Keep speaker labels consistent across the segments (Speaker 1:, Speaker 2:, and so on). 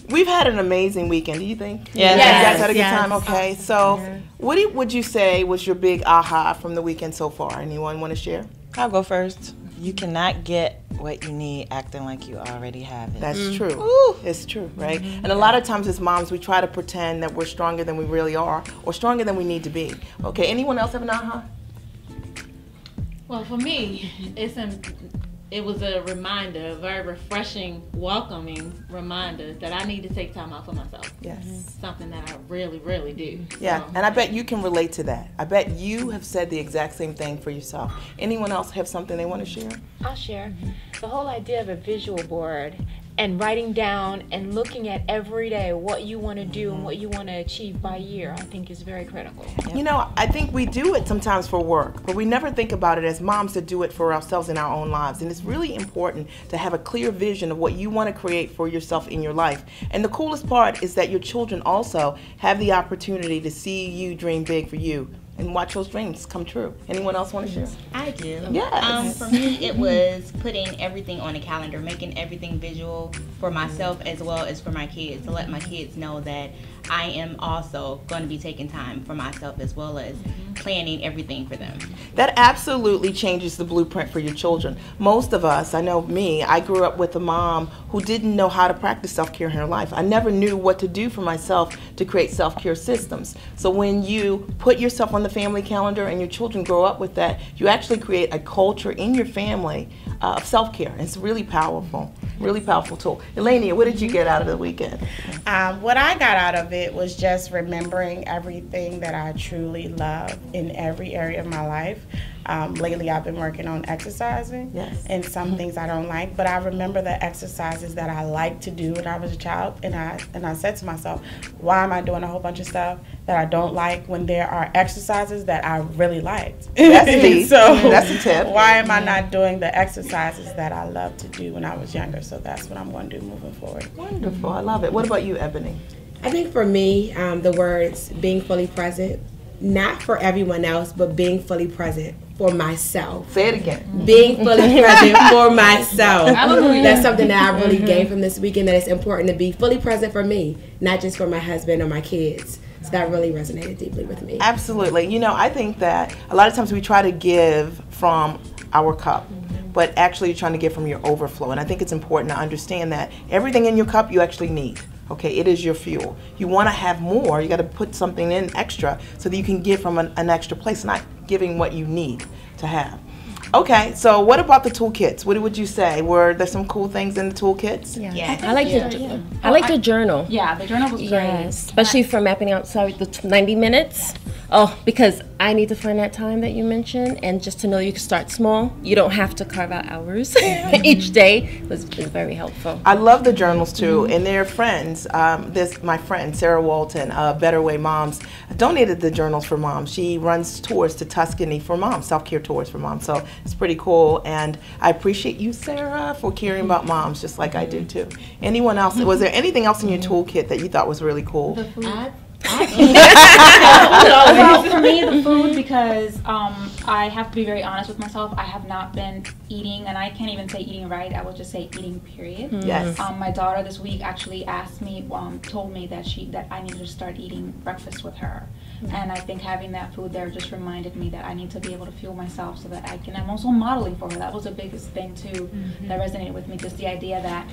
Speaker 1: We've had an amazing weekend, do you think?
Speaker 2: Yes.
Speaker 1: You guys had a good
Speaker 3: Yes.
Speaker 1: time? Okay, so what would you say was your big aha from the weekend so far? Anyone want to share?
Speaker 2: I'll go first. You cannot get what you need acting like you already have it.
Speaker 1: That's true. It's true, right? And a lot of times as moms, we try to pretend that we're stronger than we really are or stronger than we need to be. Okay, anyone else have an aha?
Speaker 4: Well, for me, it was a reminder, a very refreshing, welcoming reminder that I need to take time out for myself.
Speaker 1: Yes.
Speaker 4: Something that I really, really do.
Speaker 1: Yeah,
Speaker 4: So,
Speaker 1: and I bet you can relate to that. I bet you have said the exact same thing for yourself. Anyone else have something they want to share?
Speaker 5: I'll share. The whole idea of a visual board and writing down and looking at every day what you want to do and what you want to achieve by year, I think is very critical.
Speaker 1: You know, I think we do it sometimes for work, but we never think about it as moms to do it for ourselves in our own lives. And it's really important to have a clear vision of what you want to create for yourself in your life. And the coolest part is that your children also have the opportunity to see you dream big for you and watch those dreams come true. Anyone else want to share?
Speaker 6: I do.
Speaker 1: Yes.
Speaker 6: For me, it was putting everything on a calendar, making everything visual for myself as well as for my kids, to let my kids know that I am also going to be taking time for myself as well as planning everything for them.
Speaker 1: That absolutely changes the blueprint for your children. Most of us, I know me, I grew up with a mom who didn't know how to practice self-care in her life. I never knew what to do for myself to create self-care systems. So when you put yourself on the family calendar and your children grow up with that, you actually create a culture in your family of self-care. It's really powerful tool. Elenia, what did you get out of the weekend?
Speaker 7: What I got out of it was just remembering everything that I truly love in every area of my life. Lately I've been working on exercising, and some things I don't like, but I remember the exercises that I liked to do when I was a child, and I said to myself, why am I doing a whole bunch of stuff that I don't like when there are exercises that I really liked?
Speaker 1: That's the
Speaker 7: So
Speaker 1: that's a tip.
Speaker 7: why am I not doing the exercises that I loved to do when I was younger? So that's what I'm going to do moving forward.
Speaker 1: Wonderful, I love it. What about you, Ebony?
Speaker 3: I think for me, the words being fully present, not for everyone else, but being fully present for myself.
Speaker 1: Say it again.
Speaker 3: Being fully present for myself. That's something that I really gained from this weekend, that it's important to be fully present for me, not just for my husband or my kids. So that really resonated deeply with me.
Speaker 1: Absolutely. You know, I think that a lot of times we try to give from our cup, but actually you're trying to give from your overflow. And I think it's important to understand that everything in your cup you actually need. Okay, it is your fuel. You want to have more, you got to put something in extra so that you can give from an extra place, not giving what you need to have. Okay, so what about the toolkits? What would you say? Were there some cool things in the toolkits?
Speaker 6: Yeah.
Speaker 3: I like the journal.
Speaker 8: Yeah, the journal was great.
Speaker 3: Yes, especially for mapping out, the 90 minutes. Oh, because I need to find that time that you mentioned, and just to know you can start small. You don't have to carve out hours each day. Was very helpful.
Speaker 1: I love the journals too, and their friends. My friend Sarah Walton, Better Way Moms, donated the journals for moms. She runs tours to Tuscany for moms, self-care tours for moms. So it's pretty cool, and I appreciate you, Sarah, for caring about moms just like I do too. Anyone else? Was there anything else in your toolkit that you thought was really cool?
Speaker 8: The food. Well, for me, the food, because I have to be very honest with myself. I have not been eating, and I can't even say eating right. I will just say eating, period.
Speaker 1: Yes.
Speaker 8: My daughter this week actually asked me, told me that I needed to start eating breakfast with her. And I think having that food there just reminded me that I need to be able to fuel myself so that I'm also modeling for her. That was the biggest thing too that resonated with me, just the idea that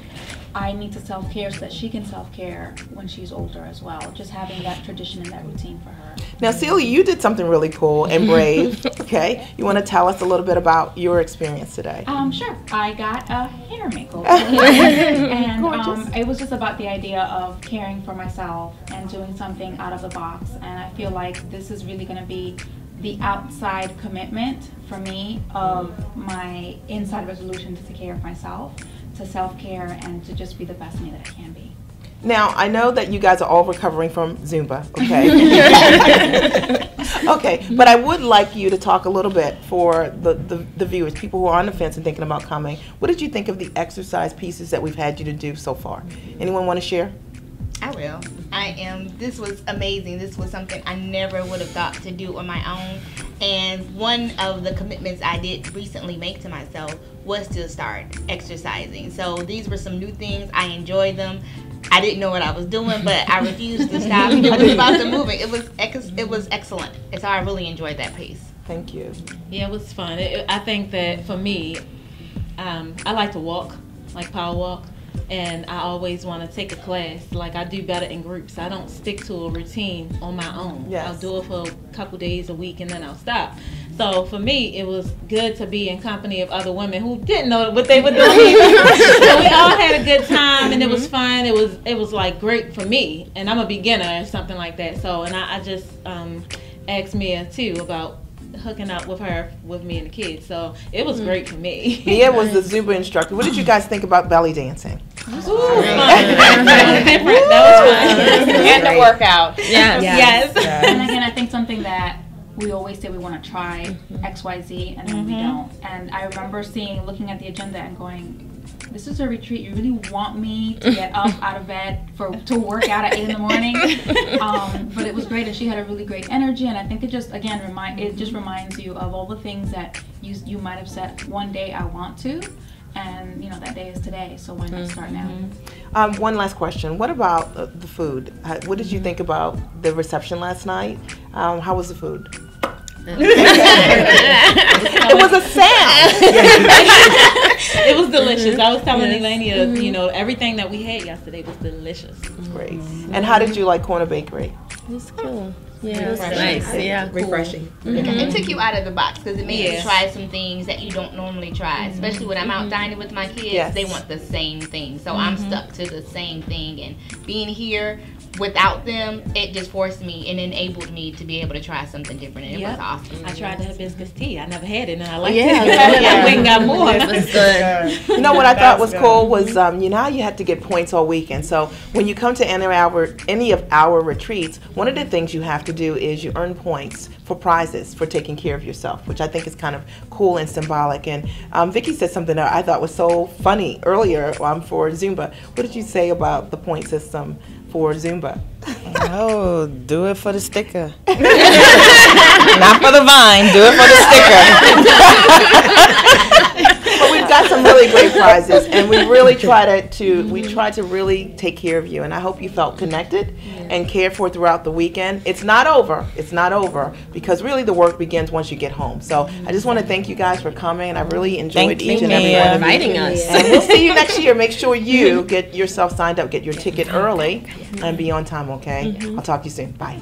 Speaker 8: I need to self-care so that she can self-care when she's older as well. Just having that tradition and that routine for her.
Speaker 1: Now, Celia, you did something really cool and brave. Okay, you want to tell us a little bit about your experience today?
Speaker 8: Sure. I got a hair makeover, and it was just about the idea of caring for myself and doing something out of the box. And I feel like this is really going to be the outside commitment for me of my inside resolution to take care of myself, to self-care, and to just be the best me that I can be.
Speaker 1: Now, I know that you guys are all recovering from Zumba, okay? Okay, but I would like you to talk a little bit for the viewers, people who are on the fence and thinking about coming. What did you think of the exercise pieces that we've had you to do so far? Anyone want to share?
Speaker 6: I will. This was amazing. This was something I never would have thought to do on my own. And one of the commitments I did recently make to myself was to start exercising. So these were some new things. I enjoyed them. I didn't know what I was doing, but I refused to stop. It was about the moving. It was excellent. So I really enjoyed that piece.
Speaker 1: Thank you.
Speaker 4: Yeah, it was fun. I think that for me, I like to walk, like power walk, and I always want to take a class. Like I do better in groups. I don't stick to a routine on my own.
Speaker 1: Yes.
Speaker 4: I'll do it for a couple days, a week, and then I'll stop. So for me, it was good to be in company of other women who didn't know what they were doing. So we all had a good time, and it was fun. It was like great for me, and I'm a beginner or something like that. So, and I just asked Mia too about hooking up with her, with me and the kids. So it was great for me.
Speaker 1: Mia was the Zumba instructor. What did you guys think about belly dancing?
Speaker 4: Ooh, fun. That was fun.
Speaker 5: And the workout.
Speaker 4: Yes.
Speaker 8: And again, I think something that we always say we want to try XYZ and then we don't. And I remember looking at the agenda and going, this is a retreat. You really want me to get up out of bed to work out at 8 in the morning? But it was great, and she had a really great energy. And I think it just reminds you of all the things that you might have said one day I want to, and that day is today. So why not start now?
Speaker 1: One last question. What about the food? What did you think about the reception last night? How was the food? It was a sound.
Speaker 4: It was delicious. I was telling Elania, everything that we had yesterday was delicious.
Speaker 1: Great. And how did you like Corner Bakery?
Speaker 3: It was cool. Yeah, it was nice. Yeah,
Speaker 9: refreshing.
Speaker 6: It took you out of the box because it made you try some things that you don't normally try. Especially when I'm out dining with my kids, they want the same thing. So I'm stuck to the same thing. And being here without them, it just forced me and enabled me to be able to try something different. And it was awesome.
Speaker 4: I tried the hibiscus tea. I never had it, and I liked it. I went and got more.
Speaker 3: It was good.
Speaker 1: You know what I thought was cool was, you had to get points all weekend. So when you come to any of our retreats, one of the things you have to do is you earn points for prizes for taking care of yourself, which I think is kind of cool and symbolic. And Vicki said something that I thought was so funny earlier for Zumba. What did you say about the point system for Zumba?
Speaker 2: Oh, do it for the sticker. Not for the vine, do it for the sticker.
Speaker 1: But we've got some really great prizes, and we really try to really take care of you. And I hope you felt connected and cared for throughout the weekend. It's not over. It's not over, because really the work begins once you get home. So I just want to thank you guys for coming, and I really enjoyed each and every one of you.
Speaker 3: Inviting us.
Speaker 1: And we'll see you next year. Make sure you get yourself signed up, get your ticket early, and be on time, okay? I'll talk to you soon. Bye.